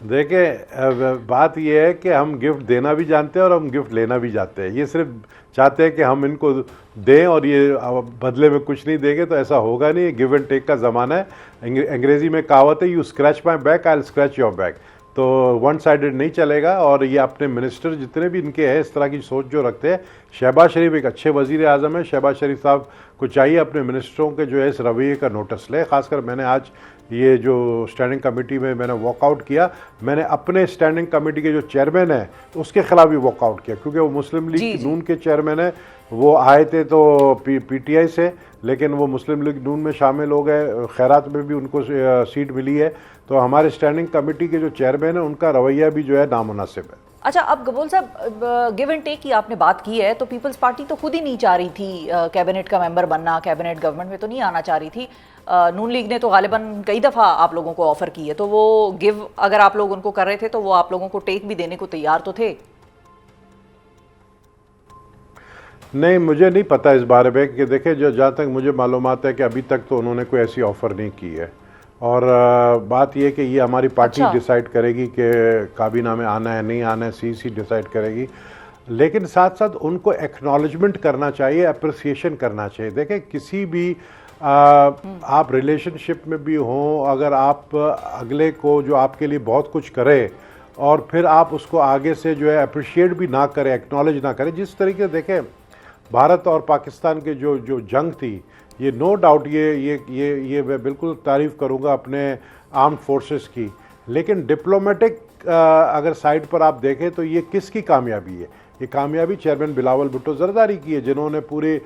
دیکھیں بات یہ ہے کہ ہم گفٹ دینا بھی جانتے ہیں اور ہم گفٹ لینا بھی جانتے ہیں. یہ صرف چاہتے ہیں کہ ہم ان کو دیں اور یہ بدلے میں کچھ نہیں دیں گے, تو ایسا ہوگا نہیں. گیو اینڈ ٹیک کا زمانہ ہے. انگریزی میں کہاوت ہے you scratch my back I will scratch your back. تو ون سائیڈڈ نہیں چلے گا. اور یہ اپنے منسٹر جتنے بھی ان کے ہیں اس طرح کی سوچ جو رکھتے ہیں, شہباز شریف ایک اچھے وزیر اعظم ہیں. شہباز شریف صاحب کو چاہیے اپنے منسٹروں کے جو ہے اس رویے کا نوٹس لے. خاص کر میں نے آج یہ جو اسٹینڈنگ کمیٹی میں نے واک آؤٹ کیا, میں نے اپنے اسٹینڈنگ کمیٹی کے جو چیئرمین ہیں اس کے خلاف بھی واک آؤٹ کیا, کیونکہ وہ مسلم لیگ نون کے چیئرمین ہیں. وہ آئے تھے تو پی ٹی آئی سے, لیکن وہ مسلم لیگ نون میں شامل ہو گئے. خیرات میں بھی ان کو سیٹ ملی ہے. تو ہمارے اسٹینڈنگ کمیٹی کے جو چیئرمین ہیں ان کا رویہ بھی جو ہے نامناسب ہے. اچھا, اب گبول صاحب گیو اینڈ ٹیک کی آپ نے بات کی ہے, تو پیپلز پارٹی تو خود ہی نہیں چاہ رہی تھی کیبنٹ کا ممبر بننا, کیبنٹ گورنمنٹ میں تو نہیں آنا چاہ رہی تھی. نون لیگ نے تو غالباً کئی دفعہ آپ لوگوں کو آفر کی ہے, تو وہ گیو اگر آپ لوگ ان کو کر رہے تھے تو وہ آپ لوگوں کو ٹیک بھی دینے کو تیار تو تھے. نہیں, مجھے نہیں پتہ اس بارے میں, کہ دیکھیں جہاں تک مجھے معلومات ہے کہ ابھی تک تو انہوں نے کوئی ایسی آفر نہیں کی ہے. اور بات یہ کہ یہ ہماری پارٹی ڈیسائیڈ کرے گی کہ کابینہ میں آنا ہے نہیں آنا ہے, سی ڈیسائیڈ کرے گی. لیکن ساتھ ساتھ ان کو ایکنالجمنٹ کرنا چاہیے, اپریسیشن کرنا چاہیے. دیکھیں کسی بھی آپ ریلیشن شپ میں بھی ہوں, اگر آپ اگلے کو جو آپ کے لیے بہت کچھ کرے اور پھر آپ اس کو آگے سے جو ہے اپریشیٹ بھی نہ کریں, ایکنالج نہ کریں. جس طریقے سے دیکھیں بھارت اور پاکستان کے جو جنگ تھی, یہ نو ڈاؤٹ یہ میں بالکل تعریف کروں گا اپنے آرمڈ فورسز کی. لیکن ڈپلومیٹک اگر سائڈ پر آپ دیکھیں تو یہ کس کی کامیابی ہے؟ یہ کامیابی چیئرمین بلاول بھٹو زرداری کی ہے, جنہوں نے پوری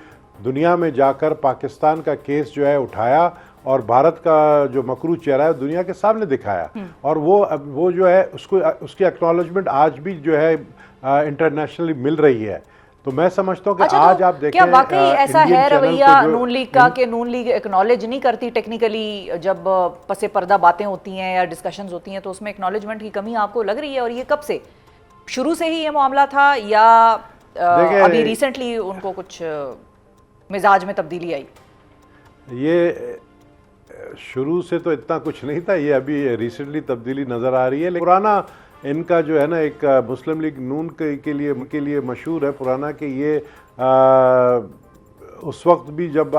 دنیا میں جا کر پاکستان کا کیس جو ہے اٹھایا اور بھارت کا جو مکروہ چہرہ ہے دنیا کے سامنے دکھایا. اور وہ جو ہے اس کی ایکنالجمنٹ آج بھی جو ہے انٹرنیشنلی مل رہی ہے. تو میں سمجھتا ہوں کہ آج آپ دیکھیں, کیا واقعی ایسا ہے رویہ نون لیگ کا کہ نون لیگ ایکنالج نہیں کرتی ٹیکنیکلی جب پس پردہ باتیں ہوتی ہیں یا ڈسکشنز ہوتی ہیں, تو اس میں ایکنالجمنٹ کی کمی آپ کو لگ رہی ہے؟ اور یہ کب سے, شروع سے ہی یہ معاملہ تھا یا ابھی ریسنٹلی ان کو کچھ مزاج میں تبدیلی آئی؟ یہ شروع سے تو اتنا کچھ نہیں تھا, یہ ابھی ریسنٹلی تبدیلی نظر آ رہی ہے. لیکن پرانا ان کا جو ہے نا ایک مسلم لیگ نون کے لیے مشہور ہے پرانا, کہ یہ اس وقت بھی جب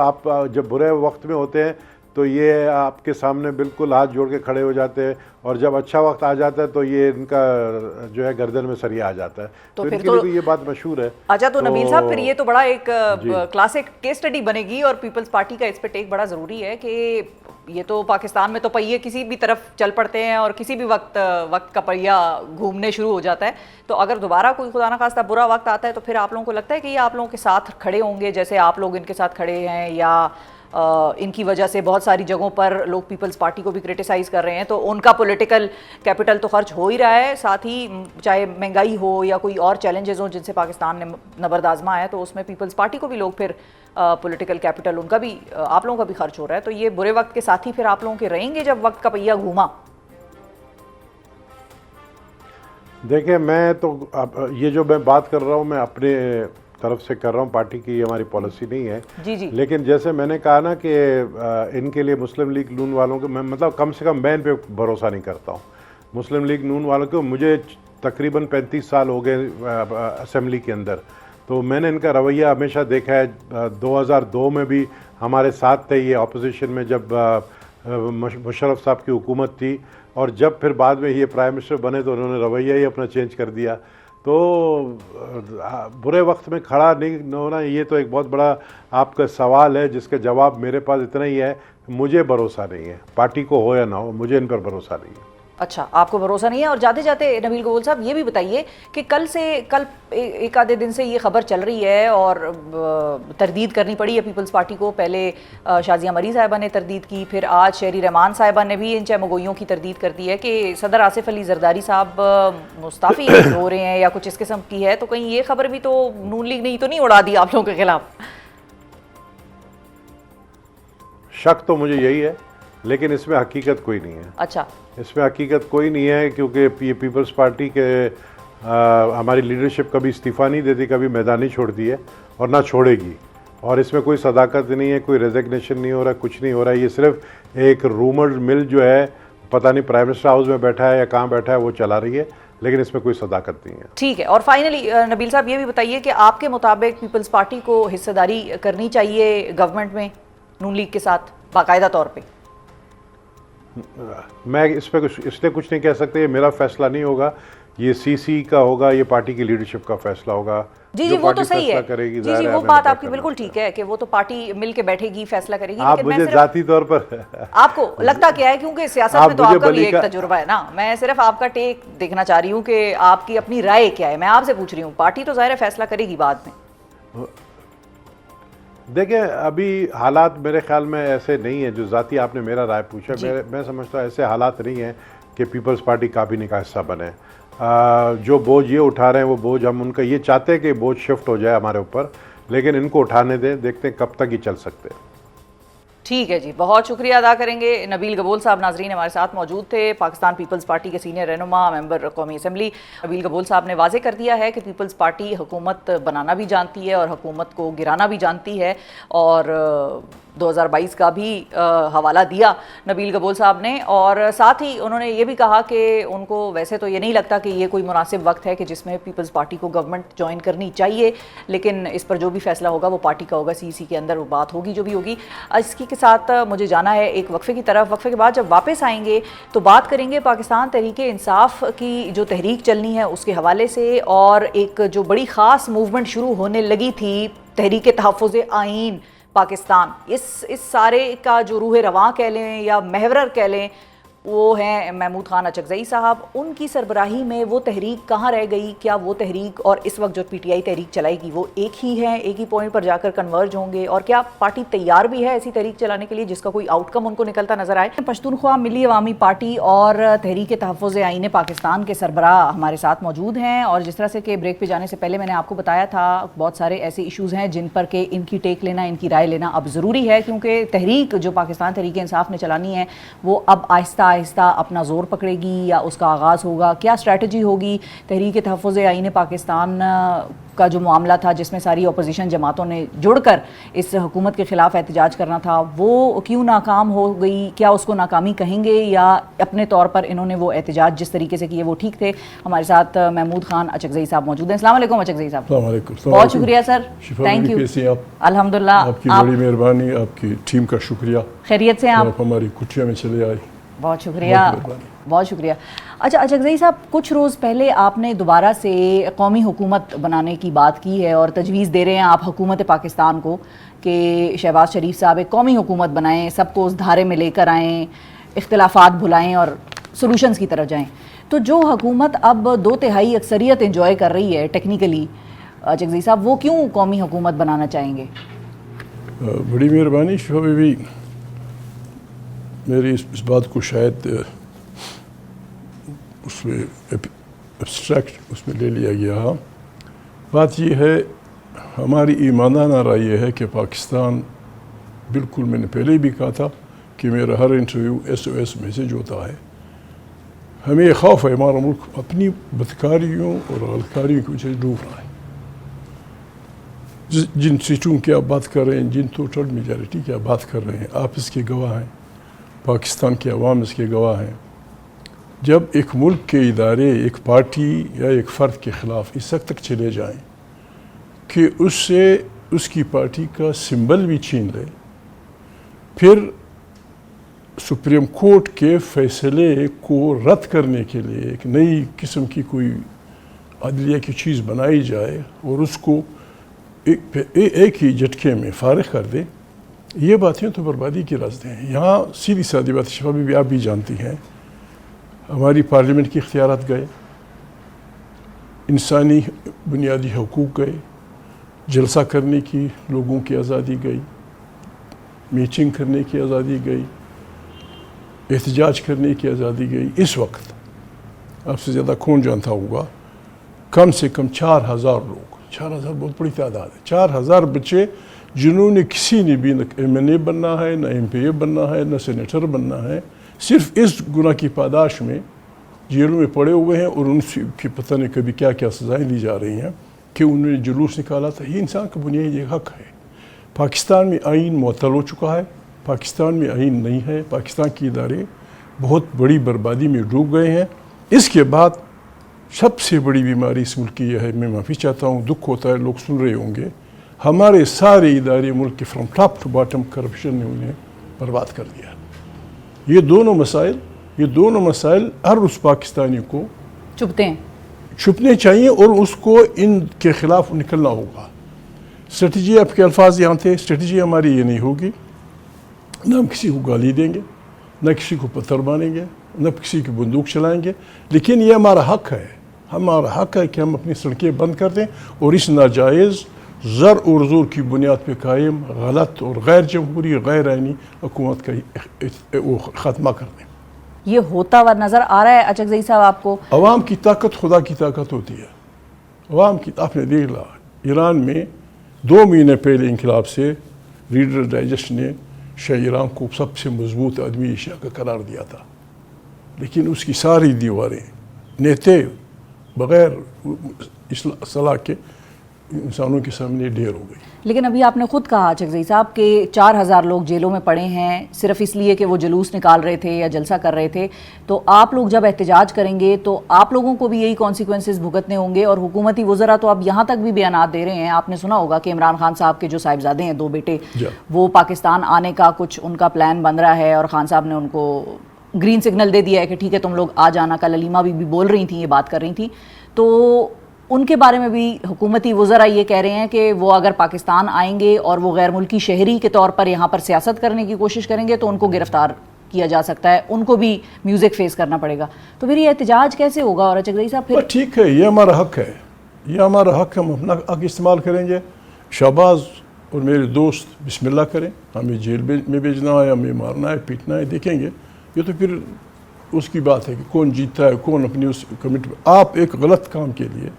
برے وقت میں ہوتے ہیں تو یہ آپ کے سامنے بالکل ہاتھ جوڑ کے کھڑے ہو جاتے ہیں, اور جب اچھا وقت آ جاتا ہے تو یہ ان کا جو ہے گردن میں سریا آ جاتا ہے. تو ان کے لیے تو یہ بات مشہور ہے. اچھا, تو نبیل صاحب پھر یہ تو بڑا ایک کلاسک کیس اسٹڈی بنے گی, اور پیپلز پارٹی کا اس پہ ٹیک بڑا ضروری ہے کہ یہ تو پاکستان میں تو پہیے کسی بھی طرف چل پڑتے ہیں اور کسی بھی وقت کا پہیا گھومنے شروع ہو جاتا ہے. تو اگر دوبارہ کوئی خدا نخواستہ برا وقت آتا ہے تو پھر آپ لوگوں کو لگتا ہے کہ یہ آپ لوگوں کے ساتھ کھڑے ہوں گے جیسے آپ لوگ ان کے ساتھ کھڑے ہیں, یا ان کی وجہ سے بہت ساری جگہوں پر لوگ پیپلز پارٹی کو بھی کرٹیسائز کر رہے ہیں, تو ان کا پولیٹیکل کیپٹل تو خرچ ہو ہی رہا ہے, ساتھ ہی چاہے مہنگائی ہو یا کوئی اور چیلنجز ہوں جن سے پاکستان نے نبرد آزما ہے, تو اس میں پیپلز پارٹی کو بھی لوگ پھر پولیٹیکل کیپٹل ان کا بھی آپ لوگوں کا بھی خرچ ہو رہا ہے. تو یہ برے وقت کے ساتھ ہی پھر آپ لوگوں کے رہیں گے جب وقت کا پہیہ گھوما؟ دیکھیں میں تو یہ جو میں بات کر رہا ہوں میں اپنے طرف سے کر رہا ہوں, پارٹی کی ہماری پالیسی نہیں ہے. جی لیکن جیسے میں نے کہا نا کہ ان کے لیے مسلم لیگ نون والوں کو مطلب کم سے کم میں ان پہ بھروسہ نہیں کرتا ہوں. مسلم لیگ نون والوں کو مجھے تقریباً 35 سال ہو گئے اسمبلی کے اندر, تو میں نے ان کا رویہ ہمیشہ دیکھا ہے. 2002 میں بھی ہمارے ساتھ تھے یہ اپوزیشن میں جب مشرف صاحب کی حکومت تھی, اور جب پھر بعد میں یہ پرائم منسٹر بنے تو انہوں نے رویہ ہی اپنا چینج کر دیا. تو برے وقت میں کھڑا نہیں ہونا یہ تو ایک بہت بڑا آپ کا سوال ہے, جس کا جواب میرے پاس اتنا ہی ہے, مجھے بھروسہ نہیں ہے. پارٹی کو ہو یا نہ ہو, مجھے ان پر بھروسہ نہیں ہے. اچھا, آپ کو بھروسہ نہیں ہے. اور جاتے جاتے نبیل گبول صاحب یہ بھی بتائیے کہ کل ایک آدھے دن سے یہ خبر چل رہی ہے اور تردید کرنی پڑی ہے پیپلز پارٹی کو. پہلے شازیہ مری صاحبہ نے تردید کی, پھر آج شہری رحمان صاحبہ نے بھی ان چمگوئیوں کی تردید کر دی ہے کہ صدر آصف علی زرداری صاحب مستعفی ہو رہے ہیں یا کچھ اس قسم کی ہے. تو کہیں یہ خبر بھی تو نون لیگ نے تو نہیں اڑا دی آپ لوگوں کے خلاف؟ شک تو مجھے یہی ہے, لیکن اس میں حقیقت کوئی نہیں ہے. اچھا, اس میں حقیقت کوئی نہیں ہے, کیونکہ یہ پیپلز پارٹی کے ہماری لیڈرشپ کبھی استعفیٰ نہیں دیتی, کبھی میدان نہیں چھوڑتی ہے اور نہ چھوڑے گی. اور اس میں کوئی صداقت نہیں ہے, کوئی ریزگنیشن نہیں ہو رہا, کچھ نہیں ہو رہا. یہ صرف ایک رومر مل جو ہے پتہ نہیں پرائم منسٹر ہاؤس میں بیٹھا ہے یا کہاں بیٹھا ہے، وہ چلا رہی ہے، لیکن اس میں کوئی صداقت نہیں ہے. ٹھیک ہے. اور فائنلی نبیل صاحب یہ بھی بتائیے کہ آپ کے مطابق پیپلز پارٹی کو حصہ داری کرنی چاہیے گورنمنٹ میں نون لیگ کے ساتھ باقاعدہ طور پہ؟ میں اس پہ اس لیے کچھ نہیں کہہ سکتے، یہ میرا فیصلہ نہیں ہوگا، یہ سی سی کا ہوگا، یہ پارٹی کی لیڈرشپ کا فیصلہ ہوگا. جی وہ تو صحیح ہے. جی وہ بات آپ کی بالکل ٹھیک ہے کہ وہ تو پارٹی مل کے بیٹھے گی، فیصلہ کرے گی. آپ مجھے ذاتی طور پر آپ کو لگتا کیا ہے، کیونکہ سیاست میں تو آپ کا بھی ایک تجربہ ہے نا، میں صرف آپ کا ٹیک دیکھنا چاہ رہی ہوں کہ آپ کی اپنی رائے کیا ہے. میں آپ سے پوچھ رہی ہوں، پارٹی تو ظاہر ہے فیصلہ کرے گی بعد میں. دیکھیں ابھی حالات میرے خیال میں ایسے نہیں ہیں، جو ذاتی آپ نے میرا رائے پوچھا، میں سمجھتا ہوں ایسے حالات نہیں ہیں کہ پیپلز پارٹی کابینہ کا حصہ بنے. جو بوجھ یہ اٹھا رہے ہیں وہ بوجھ ہم ان کا یہ چاہتے ہیں کہ بوجھ شفٹ ہو جائے ہمارے اوپر، لیکن ان کو اٹھانے دیں، دیکھتے ہیں کب تک یہ چل سکتے ہیں. ٹھیک ہے جی، بہت شکریہ ادا کریں گے. نبیل گبول صاحب ناظرین ہمارے ساتھ موجود تھے، پاکستان پیپلز پارٹی کے سینئر رہنما، ممبر قومی اسمبلی. نبیل گبول صاحب نے واضح کر دیا ہے کہ پیپلز پارٹی حکومت بنانا بھی جانتی ہے اور حکومت کو گرانا بھی جانتی ہے، اور 2022 کا بھی حوالہ دیا نبیل گبول صاحب نے. اور ساتھ ہی انہوں نے یہ بھی کہا کہ ان کو ویسے تو یہ نہیں لگتا کہ یہ کوئی مناسب وقت ہے کہ جس میں پیپلز پارٹی کو گورنمنٹ جوائن کرنی چاہیے، لیکن اس پر جو بھی فیصلہ ہوگا وہ پارٹی کا ہوگا، سی سی کے اندر وہ بات ہوگی جو بھی ہوگی. اس کے ساتھ مجھے جانا ہے ایک وقفے کی طرف. وقفے کے بعد جب واپس آئیں گے تو بات کریں گے پاکستان تحریک انصاف کی جو تحریک چلنی ہے اس کے حوالے سے، اور ایک جو بڑی خاص موومنٹ شروع ہونے لگی تھی تحریک تحفظ آئین پاکستان. اس سارے کا جو روح رواں کہہ لیں یا محور کہہ لیں، وہ ہیں محمود خان اچکزئی صاحب. ان کی سربراہی میں وہ تحریک کہاں رہ گئی؟ کیا وہ تحریک اور اس وقت جو پی ٹی آئی تحریک چلائے گی وہ ایک ہی ہے، ایک ہی پوائنٹ پر جا کر کنورج ہوں گے؟ اور کیا پارٹی تیار بھی ہے ایسی تحریک چلانے کے لیے جس کا کوئی آؤٹ کم ان کو نکلتا نظر آئے؟ پشتونخوا ملی عوامی پارٹی اور تحریک تحفظ آئین پاکستان کے سربراہ ہمارے ساتھ موجود ہیں. اور جس طرح سے کہ بریک پہ جانے سے پہلے میں نے آپ کو بتایا تھا، بہت سارے ایسے ایشوز ہیں جن پر کہ ان کی ٹیک لینا، ان کی رائے لینا اب ضروری ہے، کیونکہ تحریک جو پاکستان تحریک انصاف نے چلانی ہے وہ اب آہستہ آہستہ اپنا زور پکڑے گی یا اس کا آغاز ہوگا. کیا اسٹریٹجی ہوگی؟ تحریک تحفظ آئین پاکستان کا جو معاملہ تھا جس میں ساری اپوزیشن جماعتوں نے جڑ کر اس حکومت کے خلاف احتجاج کرنا تھا، وہ کیوں ناکام ہو گئی؟ کیا اس کو ناکامی کہیں گے یا اپنے طور پر انہوں نے وہ احتجاج جس طریقے سے کیے وہ ٹھیک تھے؟ ہمارے ساتھ محمود خان اچکزئی صاحب موجود ہیں. السلام علیکم اچکزئی صاحب. السلام علیکم. بہت شکریہ سر، تھینک یو. الحمدللہ، آپ کی بڑی مہربانی، آپ کی ٹیم کا شکریہ. خیریت سے آپ ہماری کٹیا میں چلے آئے. بہت شکریہ، بہت شکریہ. اچھا اچکزئی صاحب، کچھ روز پہلے آپ نے دوبارہ سے قومی حکومت بنانے کی بات کی ہے اور تجویز دے رہے ہیں آپ حکومت پاکستان کو کہ شہباز شریف صاحب ایک قومی حکومت بنائیں، سب کو اس دھارے میں لے کر آئیں، اختلافات بھلائیں اور سولوشنز کی طرف جائیں. تو جو حکومت اب 2/3 اکثریت انجوائے کر رہی ہے ٹیکنیکلی، اچکزئی صاحب وہ کیوں قومی حکومت بنانا چاہیں گے؟ بڑی مہربانی شفا بیوی. میری اس بات کو شاید اس میں ایبسٹریکٹ اس میں لے لیا گیا. بات یہ ہے، ہماری ایماندارانہ رائے یہ ہے کہ پاکستان، بالکل میں نے پہلے بھی کہا تھا کہ میرا ہر انٹرویو SOS میسیج ہوتا ہے. ہمیں خوف ہے ہمارا ملک اپنی بدکاریوں اور غلطکاریوں کی وجہ سے ڈوب رہا ہے. جن سیٹوں کی آپ بات کر رہے ہیں، جن ٹوٹل میجارٹی کی آپ بات کر رہے ہیں، آپ اس کے گواہ ہیں، پاکستان کے عوام اس کے گواہ ہیں. جب ایک ملک کے ادارے ایک پارٹی یا ایک فرد کے خلاف اس حد تک چلے جائیں کہ اس سے اس کی پارٹی کا سمبل بھی چھین لے، پھر سپریم کورٹ کے فیصلے کو رد کرنے کے لیے ایک نئی قسم کی کوئی عدلیہ کی چیز بنائی جائے اور اس کو ایک ہی جھٹکے میں فارغ کر دے، یہ باتیں تو بربادی کی راستے ہیں. یہاں سیدھی سادی بات شفا بھی آپ بھی جانتی ہیں، ہماری پارلیمنٹ کی اختیارات گئے، انسانی بنیادی حقوق گئے، جلسہ کرنے کی لوگوں کی آزادی گئی، میٹنگ کرنے کی آزادی گئی، احتجاج کرنے کی آزادی گئی. اس وقت آپ سے زیادہ کون جانتا ہوگا، کم سے کم 4000 لوگ، 4000 بہت بڑی تعداد ہے، 4000 بچے جنہوں نے کسی نے بھی نہ MNA بننا ہے، نہ MPA بننا ہے، نہ سینیٹر بننا ہے، صرف اس گناہ کی پاداش میں جیلوں میں پڑے ہوئے ہیں اور ان کی پتہ نہیں کبھی کیا کیا سزائیں دی جا رہی ہیں کہ انہوں نے جلوس نکالا تھا. یہ انسان کا بنیادی حق ہے. پاکستان میں آئین معطل ہو چکا ہے، پاکستان میں آئین نہیں ہے، پاکستان کے ادارے بہت بڑی بربادی میں ڈوب گئے ہیں. اس کے بعد سب سے بڑی بیماری اس ملک کی یہ ہے, میں معافی چاہتا ہوں, دکھ ہوتا ہے, لوگ سن رہے ہوں گے, ہمارے سارے ادارے ملک کے from top to bottom corruption نے انہیں برباد کر دیا. یہ دونوں مسائل ہر اس پاکستانی کو چھپنے چاہیے اور اس کو ان کے خلاف نکلنا ہوگا. اسٹریٹجی آپ کے الفاظ یہاں تھے, اسٹریٹجی ہماری یہ نہیں ہوگی, نہ ہم کسی کو گالی دیں گے, نہ کسی کو پتھر ماریں گے, نہ کسی کی بندوق چلائیں گے, لیکن یہ ہمارا حق ہے, ہمارا حق ہے کہ ہم اپنی سڑکیں بند کر دیں اور اس ناجائز زر اور زور کی بنیاد پہ قائم غلط اور غیر جمہوری غیر آئینی حکومت کا خاتمہ کر دیں. یہ ہوتا ہوا نظر آ رہا ہے اچکزئی صاحب آپ کو؟ عوام کی طاقت خدا کی طاقت ہوتی ہے. عوام کی, آپ نے دیکھ لا ایران میں 2 مہینے پہلے انقلاب سے ریڈر ڈائجسٹ نے شاہ ایران کو سب سے مضبوط آدمی ایشیا کا قرار دیا تھا, لیکن اس کی ساری دیواریں نیتے بغیر صلاح کے انسانوں کے سامنے ڈھیر ہو گئی. لیکن ابھی آپ نے خود کہا اچکزئی صاحب کہ 4000 لوگ جیلوں میں پڑے ہیں صرف اس لیے کہ وہ جلوس نکال رہے تھے یا جلسہ کر رہے تھے. تو آپ لوگ جب احتجاج کریں گے تو آپ لوگوں کو بھی یہی کانسیکوینسز بھگتنے ہوں گے, اور حکومتی وزراء تو اب یہاں تک بھی بیانات دے رہے ہیں, آپ نے سنا ہوگا کہ عمران خان صاحب کے جو صاحبزادے ہیں 2 بیٹے, وہ پاکستان آنے کا کچھ ان کا پلان بن رہا ہے, اور خان صاحب نے ان کو گرین سگنل دے دیا ہے کہ ٹھیک ہے تم لوگ آ جانا. کل علیمہ بھی بول رہی تھیں, یہ بات کر رہی تھیں, تو ان کے بارے میں بھی حکومتی وزراء یہ کہہ رہے ہیں کہ وہ اگر پاکستان آئیں گے اور وہ غیر ملکی شہری کے طور پر یہاں پر سیاست کرنے کی کوشش کریں گے تو ان کو گرفتار کیا جا سکتا ہے, ان کو بھی میوزک فیس کرنا پڑے گا. تو پھر یہ احتجاج کیسے ہوگا؟ اور اچکزئی صاحب پھر ٹھیک ہے, یہ ہمارا حق ہے, یہ ہمارا حق ہے, ہم اپنا حق استعمال کریں گے. شہباز اور میرے دوست بسم اللہ کریں, ہمیں جیل میں بھیجنا ہے, ہمیں مارنا ہے, پیٹنا ہے, دیکھیں گے. یہ تو پھر اس کی بات ہے کہ کون جیتتا ہے, کون اپنی اس کمٹ. آپ ایک غلط کام کے لیے,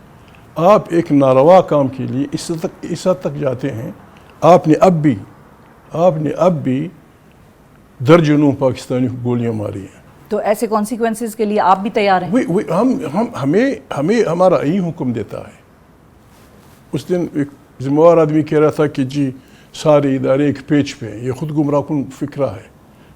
آپ ایک ناروا کام کے لیے اس حد تک جاتے ہیں. آپ نے اب بھی درجنوں پاکستانی کو گولیاں ماری ہیں. تو ایسے کانسیکوینسز کے لیے آپ بھی تیار ہیں؟ ہمیں ہمارا یہی حکم دیتا ہے. اس دن ایک ذمہ دار آدمی کہہ رہا تھا کہ جی سارے ادارے ایک پیج پہ ہیں. یہ خود گمراہ کن فکرہ ہے.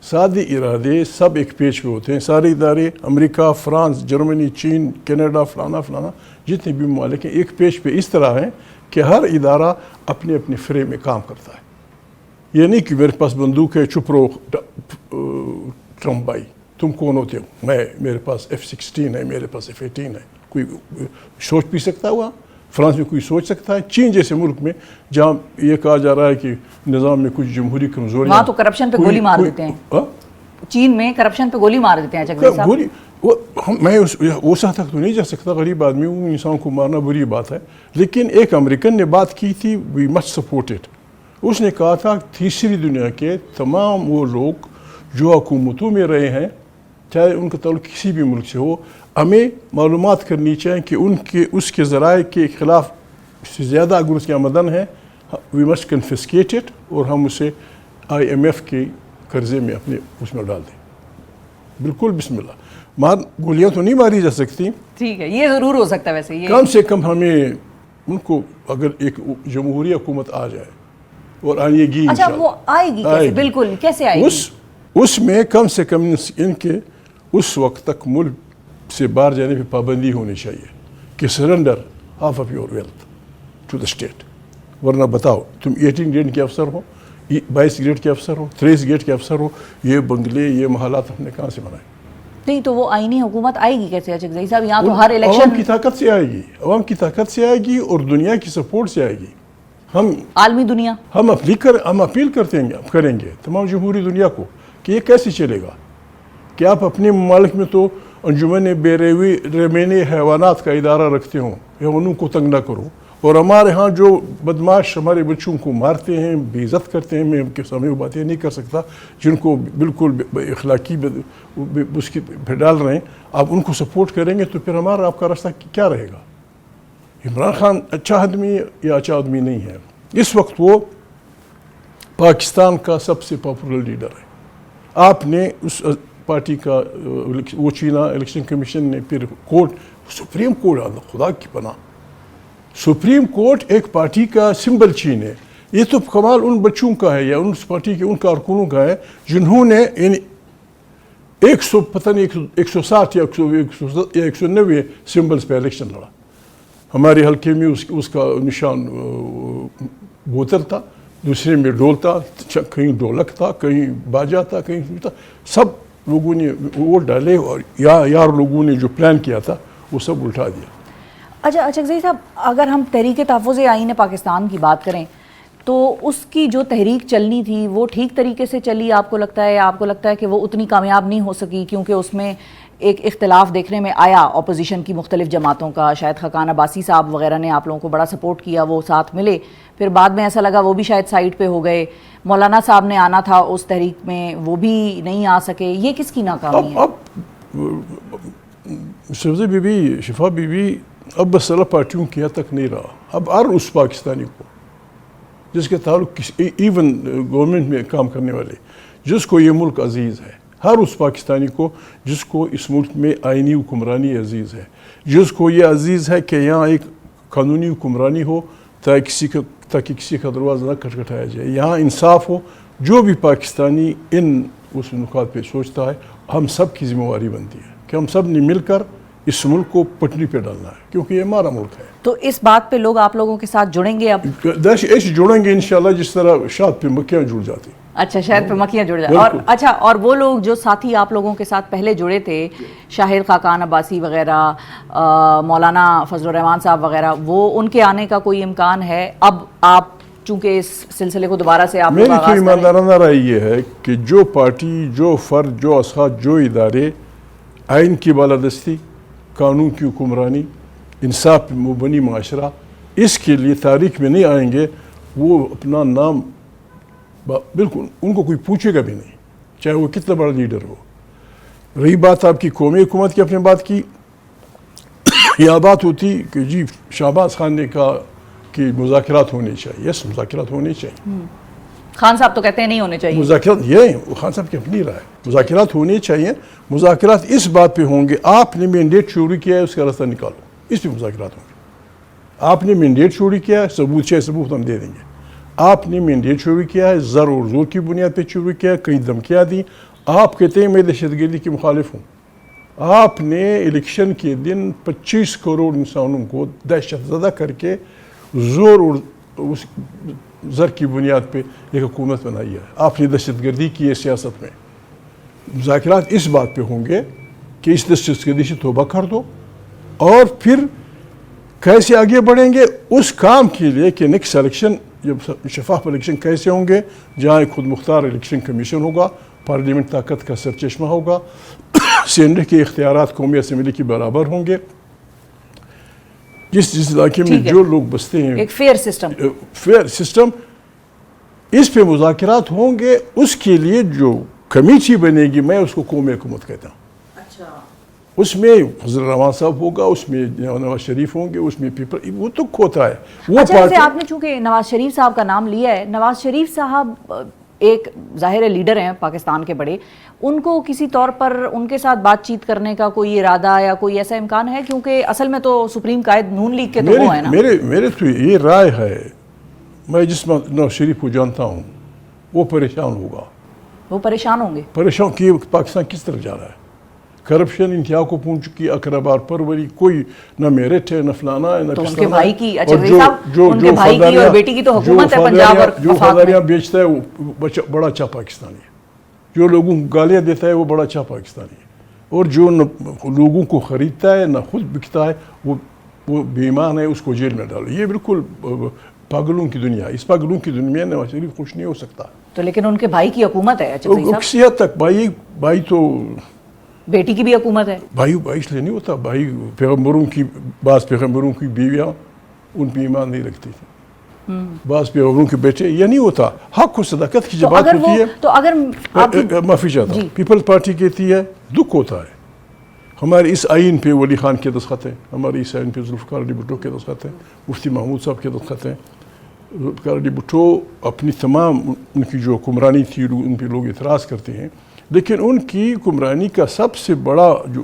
سادے ارادے سب ایک پیج پہ ہوتے ہیں. سارے ادارے امریکہ, فرانس, جرمنی, چین, کینیڈا, فلانا جتنے بھی ممالک ہیں ایک پیج پہ اس طرح ہیں کہ ہر ادارہ اپنے اپنے فریم میں کام کرتا ہے. یہ نہیں کہ میرے پاس بندوق ہے, چپ رہو ٹرمپ بھائی, تم کون ہوتے ہو, میرے پاس F-16 ہے, میرے پاس F-18 ہے. کوئی سوچ بھی سکتا ہے وہاں, فرانس میں کوئی سوچ سکتا ہے. چین جیسے ملک میں جہاں یہ کہا جا رہا ہے کہ نظام میں کچھ جمہوری کمزوریاں, وہاں تو کرپشن پہ گولی مار دیتے ہیں. چین میں کرپشن پہ گولی مار دیتے ہیں اچکزئی صاحب. میں اس حد تک تو نہیں جا سکتا, غریب آدمی ہوں, انسان کو مارنا بری بات ہے. لیکن ایک امریکن نے بات کی تھی, وی مسٹ سپورٹ اٹ. اس نے کہا تھا تیسری دنیا کے تمام وہ لوگ جو حکومتوں میں رہے ہیں, چاہے ان کا تعلق کسی بھی ملک سے ہو, ہمیں معلومات کرنی چاہیے کہ اس کے ذرائع کے خلاف سے زیادہ اگر اس کی آمدن ہے, وی مسٹ کنفسکیٹ اٹ, اور ہم اسے IMF کے قرضے میں اپنے اس میں ڈال دیں. بالکل بسم اللہ. گولیاں تو نہیں ماری جا سکتی, ٹھیک ہے, یہ ضرور ہو سکتا ہے. ویسے کم سے کم ہمیں ان کو اگر ایک جمہوری حکومت آ جائے اور آئے گی, اچھا وہ آئے گی کیسے؟ بالکل کیسے آئے گی؟ اس میں کم سے کم ان کے اس وقت تک ملک سے باہر جانے پہ پابندی ہونی چاہیے کہ surrender half of your wealth to the state. ورنہ بتاؤ تم 18 گریڈ کے افسر ہو, 22 گریڈ کے افسر ہو, 23 گریڈ کے افسر ہو, یہ بنگلے یہ محلات ہم نے کہاں سے بنائے؟ نہیں تو وہ آئینی حکومت آئے گی کیسے اچکزئی صاحب؟ یہاں تو ہر الیکشن عوام کی طاقت سے آئے گی, عوام کی طاقت سے آئے گی اور دنیا کی سپورٹ سے آئے گی. ہم عالمی دنیا ہم اپیل کریں گے تمام جمہوری دنیا کو کہ یہ کیسے چلے گا کہ آپ اپنے ممالک میں تو انجمن بیرمین حیوانات کا ادارہ رکھتے ہوں, حیوانوں کو تنگ نہ کرو, اور ہمارے ہاں جو بدماش ہمارے بچوں کو مارتے ہیں, بے عزت کرتے ہیں, میں ان کے سامنے وہ باتیں نہیں کر سکتا, جن کو بالکل اخلاقی اس کی پہ ڈال رہے ہیں, آپ ان کو سپورٹ کریں گے تو پھر ہمارا آپ کا راستہ کیا رہے گا؟ عمران خان اچھا آدمی یا اچھا آدمی نہیں ہے. اس وقت وہ پاکستان کا سب سے پاپولر لیڈر ہے. آپ نے اس پارٹی کا وہ چینا الیکشن کمیشن نے پھر کورٹ, سپریم کورٹ, خدا کی پناہ, سپریم کورٹ ایک پارٹی کا سمبل چین ہے. یہ تو کمال ان بچوں کا ہے یا ان پارٹی کے ان کارکنوں کا ہے جنہوں نے 100 پتہ نہیں 160 یا 190 سمبلس پہ الیکشن لڑا. ہمارے حلقے میں اس کا نشان بوتل تھا, دوسرے میں ڈول تھا, کہیں ڈولک تھا, کہیں باجا تھا, کہیں تھا. سب لوگوں نے ووٹ ڈالے اور یار لوگوں نے جو پلان کیا تھا وہ سب الٹا دیا. اچھا اچھا صاحب, اگر ہم تحریک تحفظ آئین پاکستان کی بات کریں تو اس کی جو تحریک چلنی تھی وہ ٹھیک طریقے سے چلی آپ کو لگتا ہے, یا آپ کو لگتا ہے کہ وہ اتنی کامیاب نہیں ہو سکی کیونکہ اس میں ایک اختلاف دیکھنے میں آیا اپوزیشن کی مختلف جماعتوں کا؟ شاید خاقان عباسی صاحب وغیرہ نے آپ لوگوں کو بڑا سپورٹ کیا, وہ ساتھ ملے, پھر بعد میں ایسا لگا وہ بھی شاید سائڈ پہ ہو گئے. مولانا صاحب نے آنا تھا اس تحریک میں, وہ بھی نہیں آ سکے. یہ کس کی ناکامی ہے؟ اب سبزی بی بی, شفا بی بی اب مسئلہ پارٹیوں کی حد تک نہیں رہا. اب ہر اس پاکستانی کو جس کے تعلق ایون گورنمنٹ میں کام کرنے والے, جس کو یہ ملک عزیز ہے, ہر اس پاکستانی کو جس کو اس ملک میں آئینی حکمرانی عزیز ہے, جس کو یہ عزیز ہے کہ یہاں ایک قانونی حکمرانی ہو تاکہ کسی کا دروازہ نہ کھٹکھٹایا جائے, یہاں انصاف ہو. جو بھی پاکستانی ان اس نکات پہ سوچتا ہے, ہم سب کی ذمہ داری بنتی ہے کہ ہم سب نے مل کر اس ملک کو پٹری پہ ڈالنا ہے, کیونکہ یہ ہمارا ملک ہے. تو اس بات پہ لوگ آپ لوگوں کے ساتھ جڑیں گے؟ اب ایسے جڑیں گے انشاءاللہ جس طرح شاید پہ مکھیاں جڑ جاتی. اچھا, شاید پہ مکھیاں جڑ جاتی. اور اچھا, اور وہ لوگ جو ساتھی آپ لوگوں کے ساتھ پہلے جڑے تھے, شاہد خاقان عباسی وغیرہ, مولانا فضل الرحمان صاحب وغیرہ, وہ ان کے آنے کا کوئی امکان ہے؟ اب آپ چونکہ اس سلسلے کو دوبارہ سے آپ میری تو ایماندارانہ رائے یہ ہے کہ جو پارٹی, جو فرد, جو اصحاب, جو ادارے آئین کی بالادستی, قانون کی حکمرانی, انصاف پہ مبنی معاشرہ, اس کے لیے تاریخ میں نہیں آئیں گے, وہ اپنا نام بالکل ان کو کوئی پوچھے گا بھی نہیں, چاہے وہ کتنا بڑا لیڈر ہو. رہی بات آپ کی قومی حکومت کی, اپنے بات کی, یہ بات ہوتی کہ جی شہباز خان نے کہا کہ مذاکرات ہونے چاہیے. یس, مذاکرات ہونے چاہیے. خان صاحب تو کہتے ہیں نہیں ہونے چاہیے مذاکرات. یہ خان صاحب کی اپنی رائے, مذاکرات ہونے چاہیے. مذاکرات اس بات پہ ہوں گے, آپ نے مینڈیٹ چوری کیا ہے, اس کا راستہ نکالو, اس پہ مذاکرات ہوں گے. آپ نے مینڈیٹ چوری کیا ہے, ثبوت چاہے ثبوت ہم دے دیں گے. آپ نے مینڈیٹ چوری کیا ہے, زر اور زور کی بنیاد پہ چوری کیا ہے, کئی دھمکیاں دی. آپ کہتے ہیں میں دہشت گردی کے مخالف ہوں. آپ نے الیکشن کے دن 25 کروڑ انسانوں کو دہشت زدہ کر کے زور اور اس زر کی بنیاد پہ ایک حکومت بنائی ہے. آپ نے دہشت گردی کی ہے سیاست میں. مذاکرات اس بات پہ ہوں گے کہ اس دہشت گردی سے توبہ کر دو, اور پھر کیسے آگے بڑھیں گے اس کام کے لیے کہ نیکسٹ الیکشن, جب شفاف الیکشن کیسے ہوں گے, جہاں ایک خود مختار الیکشن کمیشن ہوگا, پارلیمنٹ طاقت کا سرچشمہ ہوگا, سینٹ کے اختیارات قومی اسمبلی کے برابر ہوں گے, جس علاقے میں جو لوگ بستے ہیں, ایک فیئر سسٹم, اس پہ مذاکرات ہوں گے. اس کے لیے جو کمیٹی بنے گی, میں اس کو قومی حکومت کہتا ہوں. اس میں فضل الرحمان صاحب ہوگا, اس میں نواز شریف ہوں گے, اس میں پیپل, وہ تو کھوتا ہے. وہ اچھا, آپ نے چونکہ نواز شریف صاحب کا نام لیا ہے, نواز شریف صاحب ایک ظاہر لیڈر ہیں پاکستان کے بڑے, ان کو کسی طور پر ان کے ساتھ بات چیت کرنے کا کوئی ارادہ یا کوئی ایسا امکان ہے؟ کیونکہ اصل میں تو سپریم قائد نون لیگ کے تو وہ ہیں نا. میرے تو یہ رائے ہے, میں جس میں نواز شریف کو جانتا ہوں, وہ پریشان ہوگا. وہ پریشان ہوں گے؟ پریشان کہ پاکستان کس طرح جا رہا ہے. کرپشن انتہا کو پہنچ چکی, اقربار پروری, کوئی نہ میرٹ ہے, نہ فلانا ہے, نہ تو ان کے بھائی کی, اچھا صاحب ان کے بھائی کی اور بیٹی کی تو حکومت ہے پنجاب اور جو فضاریاں بیچتا ہے وہ بڑا اچھا پاکستانی ہے. جو لوگوں کو گالیاں دیتا ہے وہ بڑا اچھا پاکستانی ہے. اور جو لوگوں کو خریدتا ہے نہ خود بکتا ہے وہ بے ایمان ہے, اس کو جیل میں ڈالو. یہ بالکل پاگلوں کی دنیا ہے. اس پاگلوں کی دنیا میں نواز شریف خوش نہیں ہو سکتا. تو لیکن ان کے بھائی کی حکومت ہے. کسی حد تک بھائی تو, بیٹی کی بھی حکومت ہے. بھائی اس لیے نہیں ہوتا. بھائی پیغمبروں کی, بعض پیغمبروں کی بیویاں ان پہ ایمان نہیں رکھتی تھیں, بعض پیغمبروں کے بیٹے, یہ نہیں ہوتا. حق و صداقت کی جب بات ہوتی ہے, تو اگر معافی چاہتا ہوں, پیپلز پارٹی کہتی ہے, دکھ ہوتا ہے. ہمارے اس آئین پہ ولی خان کے دستخط ہیں, ہمارے اس آئین پہ ذوالفقار علی بھٹو کے دستخط ہیں, مفتی محمود صاحب کے دستخط ہیں. ذوالفقار علی بھٹو اپنی تمام ان کی جو حکمرانی تھی ان پہ لوگ اعتراض کرتے ہیں, لیکن ان کی حکمرانی کا سب سے بڑا جو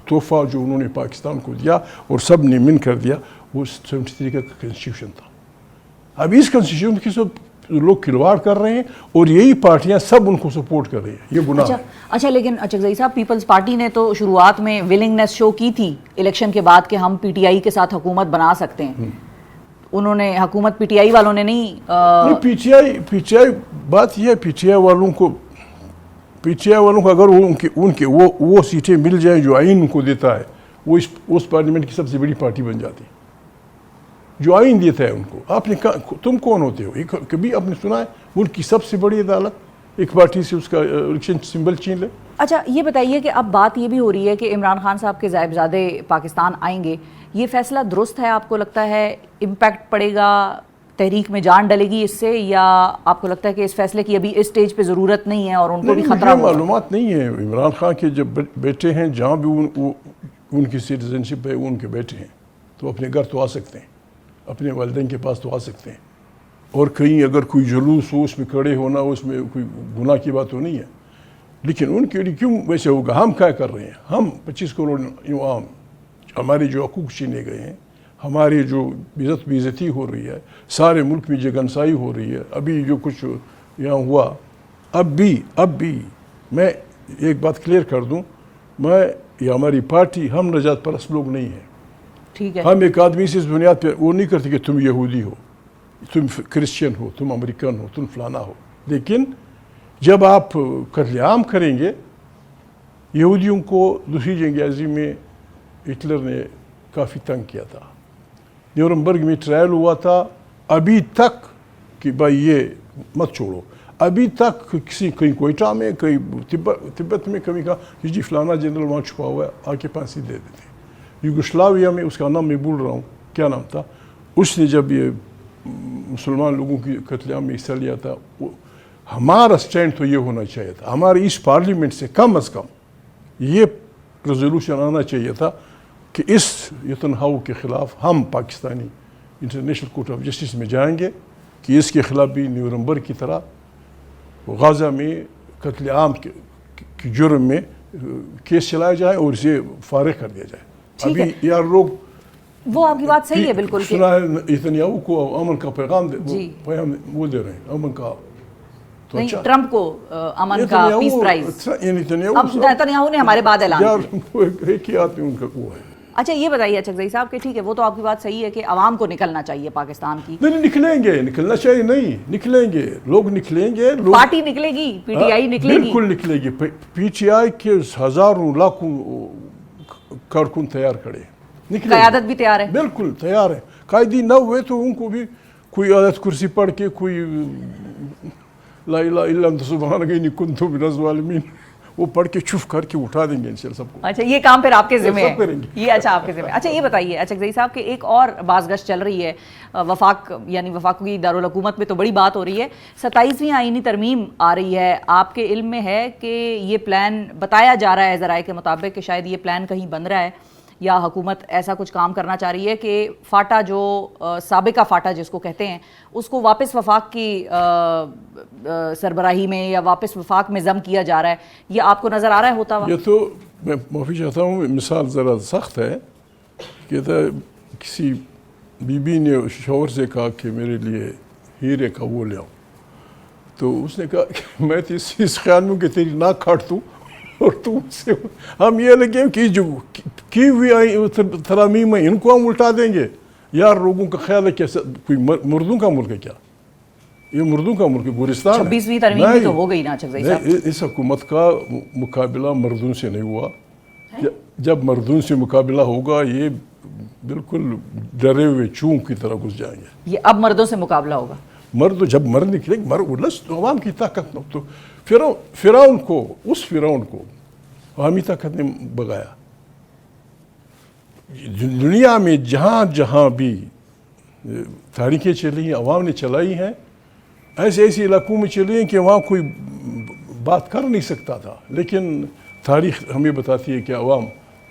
تحفہ جو انہوں نے پاکستان کو دیا اور سب نے من کر دیا, وہ 73 کا کنسٹیٹیوشن تھا. اب اس کنسٹیٹیوشن کی لوگ کھلواڑ کر رہے ہیں اور یہی پارٹیاں سب ان کو سپورٹ کر رہی ہیں. یہ گناہ ہے. اچھا لیکن اچکزئی صاحب پیپلز پارٹی نے تو شروعات میں ولنگنس شو کی تھی الیکشن کے بعد کہ ہم پی ٹی آئی کے ساتھ حکومت بنا سکتے ہیں. انہوں نے حکومت پی ٹی آئی والوں نے نہیں پی ٹی آئی بات یہ ہے پی ٹی آئی والوں کو اگر ان کے وہ سیٹیں مل جائیں جو آئین ان کو دیتا ہے وہ اس پارلیمنٹ کی سب سے بڑی پارٹی بن جاتی ہے جو آئین دیتا ہے ان کو. آپ نے تم کون ہوتے ہو؟ کبھی آپ نے سنا ہے ملک کی سب سے بڑی عدالت ایک پارٹی سے اس کا الیکشن سمبل چھین لے؟ اچھا یہ بتائیے کہ اب بات یہ بھی ہو رہی ہے کہ عمران خان صاحب کے صاحبزادے پاکستان آئیں گے. یہ فیصلہ درست ہے؟ آپ کو لگتا ہے امپیکٹ پڑے گا، تحریک میں جان ڈلے گی اس سے، یا آپ کو لگتا ہے کہ اس فیصلے کی ابھی اس سٹیج پہ ضرورت نہیں ہے اور ان کو بھی خطرہ ہوگا؟ معلومات نہیں ہے. عمران خان کے جب بیٹے ہیں جہاں بھی ان کی سٹیزن شپ ہے ان کے بیٹے ہیں تو اپنے گھر تو آ سکتے ہیں، اپنے والدین کے پاس تو آ سکتے ہیں. اور کہیں اگر کوئی جلوس ہو اس میں کھڑے ہونا اس میں کوئی گناہ کی بات تو نہیں ہے. لیکن ان کے لیے کیوں ویسے ہوگا؟ ہم کیا کر رہے ہیں؟ ہم 25 کروڑ عوام ہمارے جو حقوق چھینے گئے ہیں، ہماری جو عزت بے عزتی ہو رہی ہے، سارے ملک میں جگنسائی ہو رہی ہے، ابھی جو کچھ یہاں ہوا اب بھی میں ایک بات کلیئر کر دوں، میں یا ہماری پارٹی ہم نجات پرست لوگ نہیں ہیں. ٹھیک ہے. ہم ایک آدمی سے اس بنیاد پہ وہ نہیں کرتے کہ تم یہودی ہو، تم کرسچن ہو، تم امریکن ہو، تم فلانا ہو. لیکن جب آپ قتل عام کریں گے، یہودیوں کو دوسری جنگ عظیم میں ہٹلر نے کافی تنگ کیا تھا. نیورنبرگ میں ٹرائل ہوا تھا، ابھی تک کہ بھائی یہ مت چھوڑو، ابھی تک کہیں کوئٹہ میں کہیں تبت میں کبھی کہا کہ جی فلانا جنرل وہاں چھپا ہوا ہے آ کے پھانسی دے دیتے. یوگوسلاویا میں اس کا نام میں بھول رہا ہوں کیا نام تھا، اس نے جب یہ مسلمان لوگوں کی قتل عام میں حصہ لیا تھا، ہمارا سٹینڈ تو یہ ہونا چاہیے تھا، ہمارے اس پارلیمنٹ سے کم از کم یہ ریزولوشن آنا چاہیے تھا کہ اس یتنہاؤ کے خلاف ہم Pakistani international court of justice میں جائیں گے کہ اس کے خلاف بھی نیورنبرگ کی طرح غازہ میں قتل عام کے جرم میں کیس چلایا جائے اور اسے فارغ کر دیا جائے. ابھی یار لوگ وہ آپ کی بات صحیح ہے بالکل. سنا ہے نیتنیاہو کو امن کا پیغام وہ دے رہے ہیں، امن کا تو نہیں ٹرمپ کو امن کا پیس پرائز. اب نیتنیاہو نے ہمارے بعد اعلان کیا. ایک ہی آدمی ان کا وہ ہے. اچھا یہ بتائیے اچکزئی صاحب کہ ٹھیک ہے وہ تو آپ کی بات صحیح ہے کہ عوام کو نکلنا چاہیے پاکستان کی. نہیں نکلیں گے، نکلنا چاہیے نہیں، نکلیں گے لوگ، نقلیں گے لوگ. پارٹی نکلے گی، پی ٹی آئی نکلے گی، بالکل نکلے گی. پی ٹی آئی کے ہزاروں لاکھوں کارکن تیار کھڑے، قیادت بھی تیار ہے، بالکل تیار ہے. قائدین نہ ہوئے تو ان کو بھی کوئی آیت کرسی پڑھ کے کوئی لا الہ الا انت سبحانک انی کنت من الظالمین وہ پڑھ کے چھپ کر کے اٹھا دیں گے انشاءاللہ سب کو. اچھا یہ کام پھر آپ کے ذمہ سب ہے کریں گے. یہ اچھا آپ کے ذمہ. اچھا یہ بتائیے اچکزئی صاحب کہ ایک اور بازگشت چل رہی ہے وفاق یعنی وفاقی دارالحکومت میں تو بڑی بات ہو رہی ہے. 27ویں آئینی ترمیم آ رہی ہے، آپ کے علم میں ہے کہ یہ پلان بتایا جا رہا ہے ذرائع کے مطابق کہ شاید یہ پلان کہیں بن رہا ہے یا حکومت ایسا کچھ کام کرنا چاہ رہی ہے کہ فاٹا جو سابقہ فاٹا جس کو کہتے ہیں اس کو واپس وفاق کی سربراہی میں یا واپس وفاق میں ضم کیا جا رہا ہے. یہ آپ کو نظر آ رہا ہے ہوتا ہوا؟ یہ تو میں معافی چاہتا ہوں، مثال ذرا سخت ہے. کہتا ہے کسی بی بی نے شوہر سے کہا کہ میرے لیے ہیرے کا وہ لے آؤ، تو اس نے کہا کہ میں تو اس خیال میں کہ تیری ناک کاٹ دوں اور تو سے ہم یہ لگے کہ جو کی ہوئی ترامیم ان کو ہم الٹا دیں گے. یار لوگوں کا خیال ہے کہ کوئی مردوں کا ملک ہے کیا؟ یہ مردوں کا ملک ہے، گورستان ہے. 26ویں ترمیم بھی تو ہو گئی نا اچکزئی صاحب. اس حکومت کا مقابلہ مردوں سے نہیں ہوا. جب مردوں سے مقابلہ ہوگا یہ بالکل ڈرے ہوئے چونک کی طرح گھس جائیں گے. یہ اب مردوں سے مقابلہ ہوگا. مرد جب مرد نکلے گے عوام کی طاقت نہ تو فرعون کو عوامی طاقت نے بگایا. دنیا میں جہاں جہاں بھی تاریخیں چلی ہیں عوام نے چلائی ہیں، ایسے علاقوں میں چلی ہیں کہ وہاں کوئی بات کر نہیں سکتا تھا، لیکن تاریخ ہمیں بتاتی ہے کہ عوام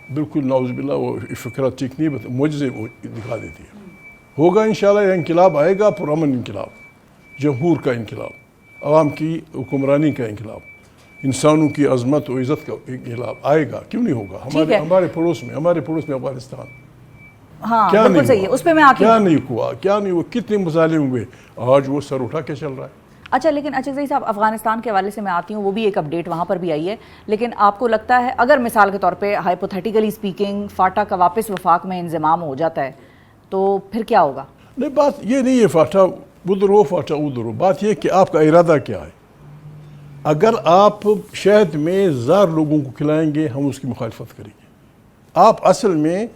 بالکل نعوذ باللہ وہ فکرہ ٹھیک نہیں معجزے دکھا دیتی ہے. ہوگا انشاءاللہ انقلاب آئے گا، پرامن انقلاب، جمہور کا انقلاب، عوام کی حکمرانی کا انقلاب، انسانوں کی عظمت و عزت کا انقلاب آئے گا. کیوں نہیں ہوگا؟ ہمارے پڑوس میں افغانستان ہاں کیا بالکل نہیں صحیح ہے, ہوا؟ اس پہ میں آتی کیا نہیں ہوا, کیا نہیں ہوا, کتنے مظالم ہوئے, آج وہ سر اٹھا کے چل رہا ہے. اچھا لیکن اچھا صاحب افغانستان کے حوالے سے میں آتی ہوں, وہ بھی ایک اپڈیٹ وہاں پر بھی آئی ہے, لیکن آپ کو لگتا ہے اگر مثال کے طور پہ ہائپوتھیٹیکلی اسپیکنگ فاٹا کا واپس وفاق میں انضمام ہو جاتا ہے تو پھر کیا ہوگا؟ نہیں, بات یہ نہیں ہے فاٹا ادھر ہو فاٹا ادھر ہو, بات یہ کہ آپ کا ارادہ کیا ہے. اگر آپ شہد میں زار لوگوں کو کھلائیں گے ہم اس کی مخالفت کریں گے. آپ اصل میں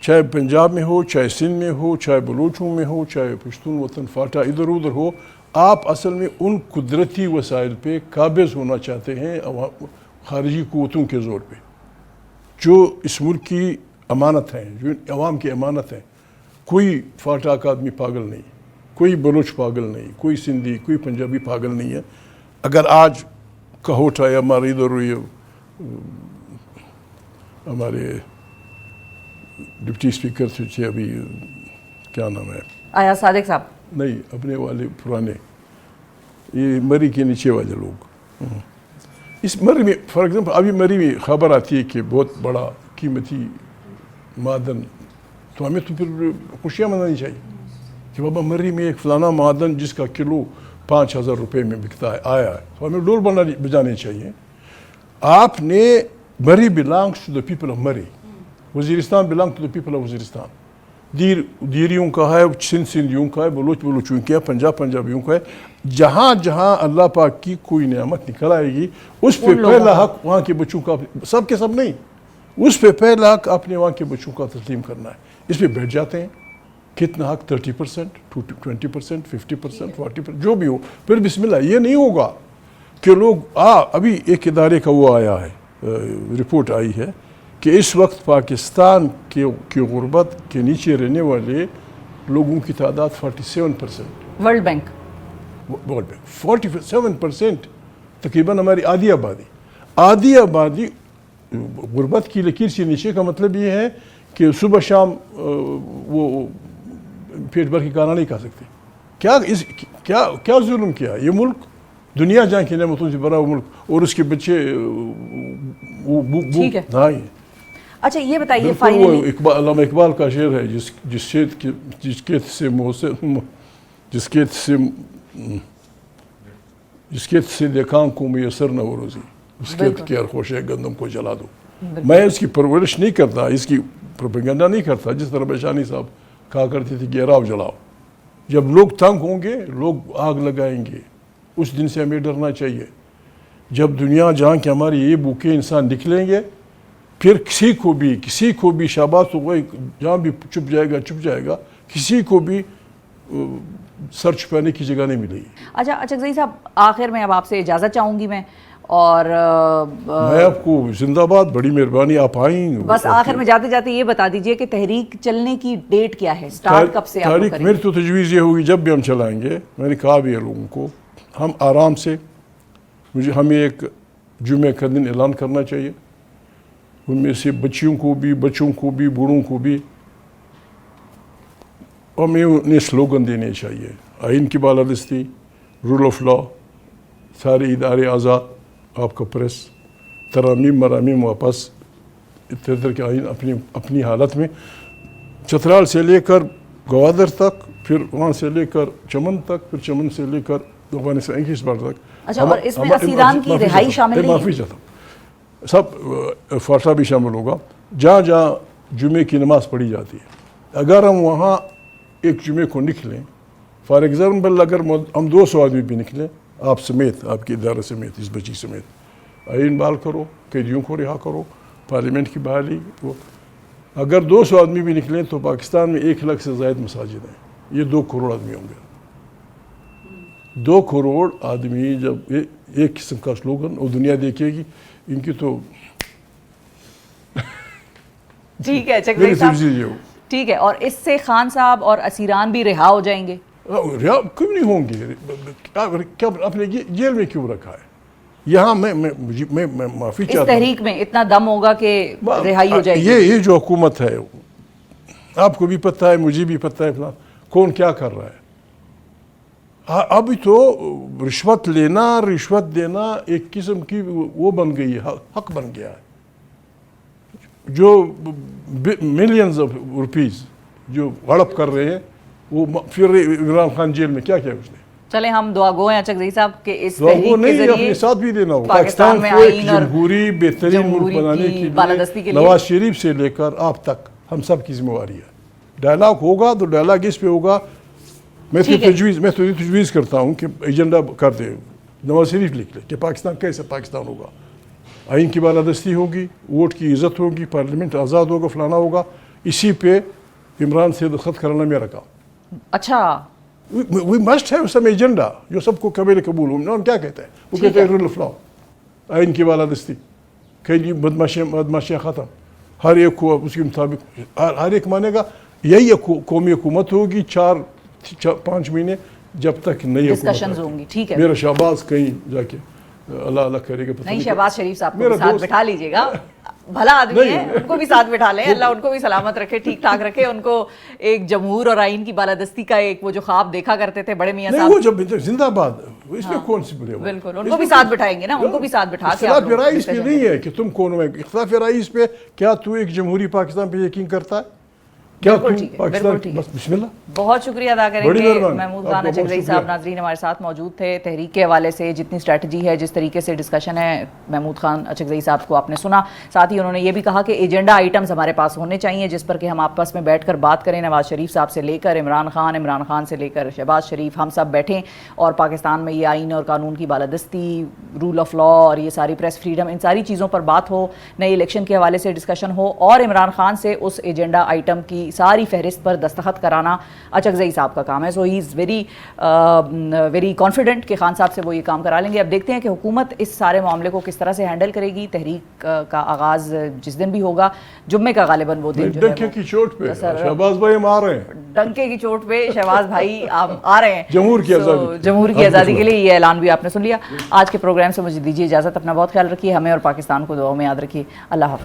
چاہے پنجاب میں ہو, چاہے سندھ میں ہو, چاہے بلوچوں میں ہو, چاہے پشتون وطن فاٹا ادھر ادھر ہو, آپ اصل میں ان قدرتی وسائل پہ قابض ہونا چاہتے ہیں خارجی قوتوں کے زور پہ جو اس ملک کی امانت ہیں, جو عوام کی امانت ہیں. کوئی فاٹا کا آدمی پاگل نہیں, کوئی بلوچ پاگل نہیں, کوئی سندھی, کوئی پنجابی پاگل نہیں ہے. اگر آج کہوٹا یا ہمارے ادھر ہمارے ڈپٹی اسپیکر تھے ابھی, کیا نام ہے, ایاز صادق صاحب, نہیں اپنے والے پرانے, یہ مری کے نیچے والے لوگ, اس مری میں فار ایگزامپل ابھی مری میں خبر آتی ہے کہ بہت بڑا قیمتی معدن, تو ہمیں تو پھر خوشیاں منانی چاہیے کہ بابا مری میں ایک فلانا معدن جس کا کلو 5,000 روپے میں بکتا ہے آیا ہے, تو ہمیں ڈول بجانے چاہیے. آپ نے مری belongs to the people of Murree, Waziristan belongs to the people of Waziristan, دیریوں کا ہے, سندھیوں کا ہے, بلوچوں کا ہے, پنجابیوں کا ہے. جہاں جہاں اللہ پاک کی کوئی نعمت نکل آئے گی اس پہ پہلا حق وہاں کے بچوں کا, سب کے سب نہیں, اس پہ پہلا حق اپنے وہاں کے بچوں کا تسلیم کرنا ہے. اس پہ بیٹھ جاتے ہیں, کتنا حق 30%, 20%, 50%, 40%, جو بھی ہو, پھر بسم اللہ. یہ نہیں ہوگا کہ لوگ ابھی ایک ادارے کا وہ آیا ہے, رپورٹ آئی ہے کہ اس وقت پاکستان کی غربت کے نیچے رہنے والے لوگوں کی تعداد 47%. ورلڈ بینک 47%, تقریباً ہماری آدھی آبادی غربت کی لکیر سے نیچے. کا مطلب یہ ہے کہ صبح شام وہ پیٹ بھر کے کھانا نہیں کھا سکتے. کیا ظلم کیا یہ ملک, دنیا جہاں کی نعمتوں سے بھرا ہوا ملک, اور اس کے بچے ٹھیک ہے. اچھا یہ بتائیے فائنلی, علامہ اقبال کا شعر ہے, جس کھیت سے دیکھاں کو میسر نہ ہو روزی, اس کھیت کے ہر خوشے گندم کو جلا دو. میں اس کی پرورش نہیں کرتا, اس کی پروپیگنڈا نہیں کرتا, جس طرح بشانی صاحب کہا کرتے تھے کہ گہراؤ جلاؤ. جب لوگ تنگ ہوں گے لوگ آگ لگائیں گے, اس دن سے ہمیں ڈرنا چاہیے. جب دنیا جہاں کے ہماری یہ بھوکے انسان نکلیں گے, پھر کسی کو بھی شاباش ہوگا, جہاں بھی چھپ جائے گا, کسی کو بھی سر چھپانے کی جگہ نہیں ملے گی. اچھا اچھا صاحب, آخر میں اب آپ سے اجازت چاہوں گی میں, اور میں آپ کو زندہ باد, بڑی مہربانی, آپ آئیں. بس آخر میں جاتے جاتے یہ بتا دیجئے کہ تحریک چلنے کی ڈیٹ کیا ہے, سٹارٹ کب سے آپ کریں گے؟ میری تو تجویز یہ ہوگی جب بھی ہم چلائیں گے, میں نے کہا بھی ہے لوگوں کو, ہم آرام سے, ہمیں ایک جمعہ کا دن اعلان کرنا چاہیے, ان میں سے بچوں کو بھی بوڑھوں کو بھی, اور ہمیں انہیں سلوگن دینے چاہیے. آئین کی بالادستی, رول آف لا, سارے ادارے آزاد, آپ کا پریس, ترامیم مرامیم واپس, طرح کے آئین اپنی حالت میں, چترال سے لے کر گوادر تک, پھر وہاں سے لے کر چمن تک, پھر چمن سے لے کر افغانستان کی اس بار تک. اچھا, اور اس میں اسیران کی رہائی شامل نہیں ہے؟ معافی چاہتا ہوں, سب فاٹا بھی شامل ہوگا. جہاں جمعے کی نماز پڑھی جاتی ہے, اگر ہم وہاں ایک جمعے کو نکلیں, فار ایگزامپل اگر ہم 200 آدمی بھی نکلیں, آپ سمیت, آپ کے ادارے سمیت, اس بچی سمیت, آئین بحال کرو, قیدیوں کو رہا کرو, پارلیمنٹ کی بحالی, اگر 200 آدمی بھی نکلیں تو پاکستان میں 1 لاکھ سے زائد مساجد ہیں. یہ 2 کروڑ آدمی ہوں گے. 2 کروڑ آدمی جب ایک قسم کا سلوگن, اور دنیا دیکھے گی ان کی تو. ٹھیک ہے چکری صاحب, ٹھیک ہے. اور اس سے خان صاحب اور اسیران بھی رہا ہو جائیں گے؟ رہا کیوں نہیں ہوں گے, کیا اپنے جیل میں کیوں رکھا ہے؟ یہاں میں معافی چاہتا ہوں, اس تحریک میں اتنا دم ہوگا کہ رہائی ہو جائے گی. یہ جو حکومت ہے, آپ کو بھی پتہ ہے, مجھے بھی پتہ ہے, کون کیا کر رہا ہے. ابھی تو رشوت لینا, رشوت دینا ایک قسم کی وہ بن گئی ہے, حق بن گیا ہے. جو ملینز آف روپیز جو ہڑپ کر رہے ہیں وہ پھر عمران خان جیل میں کیا اس نے. چلیں ہم دعا گو ہیں اچک زئی صاحب کہ اس وہ تحریک کے نہیں ذریعے اپنے ساتھ بھی دینا ہوگا. پاکستان میں کو ایک آئین اور جمہوری بہترین ملک جمہوری بنانے کی کے بالادستی کے لیے لیے نواز شریف سے لے کر آپ تک ہم سب کی ذمہ واری ہے. ڈائلاگ ہوگا تو ڈائلاگ اس پہ ہوگا. میں تو تجویز کرتا ہوں کہ ایجنڈا کر دے, نواز شریف لکھ لے کہ پاکستان کیسے پاکستان ہوگا, آئین کی بالادستی ہوگی, ووٹ کی عزت ہوگی, پارلیمنٹ آزاد ہوگا, فلانا ہوگا. اسی پہ عمران سے دستخط کرانا میرا کام. اچھا we must have some agenda جو سب کو قبل قبول ہو. کیا کہتے ہیں وہ کہتے ہیں رول آف لا, آئین کی بالادستی, کہ بدماشیاں ختم, ہر ایک کو اس کے مطابق ہر ایک مانے گا. یہی قومی حکومت ہوگی 4-5 مہینے جب تک نئی ڈسکشنز ہوں گی. ٹھیک ہے, میرا شہباز کہیں جا کے اللہ اللہ کرے گا. نہیں, شہباز شریف صاحب کو ساتھ بٹھا لیجیے گا, بھلا آدمی ہے, ان کو بھی ساتھ بٹھا لیں. اللہ ان کو بھی سلامت رکھے, ٹھیک ٹھاک رکھے. ان کو ایک جمہور اور آئین کی بالادستی کا ایک وہ جو خواب دیکھا کرتے تھے بڑے میاں صاحب, وہ جب زندہ باد, اس میں کون سی بولے. بالکل ان کو بھی ساتھ بٹھائیں گے نا, ان کو بھی ساتھ بٹھا کے. اختلاف رائے اس پہ نہیں ہے کہ تم کون ہو. اختلاف رائے اس پہ کیا تو ایک جمہوری پاکستان پہ یقین کرتا ہے, کیا تو پاکستان. بس بسم اللہ. بہت شکریہ ادا کریں گے محمود خان اچک زئی صاحب. ناظرین ہمارے ساتھ موجود تھے. تحریک کے حوالے سے جتنی اسٹریٹجی ہے, جس طریقے سے ڈسکشن ہے, محمود خان اچک زئی صاحب کو آپ نے سنا. ساتھ ہی انہوں نے یہ بھی کہا کہ ایجنڈا آئٹمز ہمارے پاس ہونے چاہیے جس پر کہ ہم آپس میں بیٹھ کر بات کریں. نواز شریف صاحب سے لے کر عمران خان سے لے کر شہباز شریف, ہم سب بیٹھیں اور پاکستان میں یہ آئین اور قانون کی بالادستی, رول آف لا اور یہ ساری پریس فریڈم, ان ساری چیزوں پر بات ہو. نئے الیکشن کے حوالے سے ڈسکشن ہو اور عمران خان سے اس ایجنڈا آئٹم کی ساری فہرست پر دستخط کرانا اچک زئی صاحب کا کام ہے. سو ہی از ویری کانفیڈنٹ کہ خان صاحب سے وہ یہ کام کرا لیں گے. اب دیکھتے ہیں کہ حکومت اس سارے معاملے کو کس طرح سے ہینڈل کرے گی. تحریک کا آغاز جس دن بھی ہوگا, جمعے کا غالباً وہ دن جو ہے, ڈنکے کی چوٹ پہ شہباز بھائی ہم آ رہے ہیں, ڈنکے کی چوٹ پہ شہباز بھائی آ رہے ہیں جمہور کی آزادی کے لیے. یہ اعلان بھی آپ نے سن لیا. آج کے پروگرام سے مجھے دیجیے اجازت. اپنا بہت خیال رکھیے, ہمیں اور پاکستان کو دعاؤں میں یاد رکھیے. اللہ حافظ.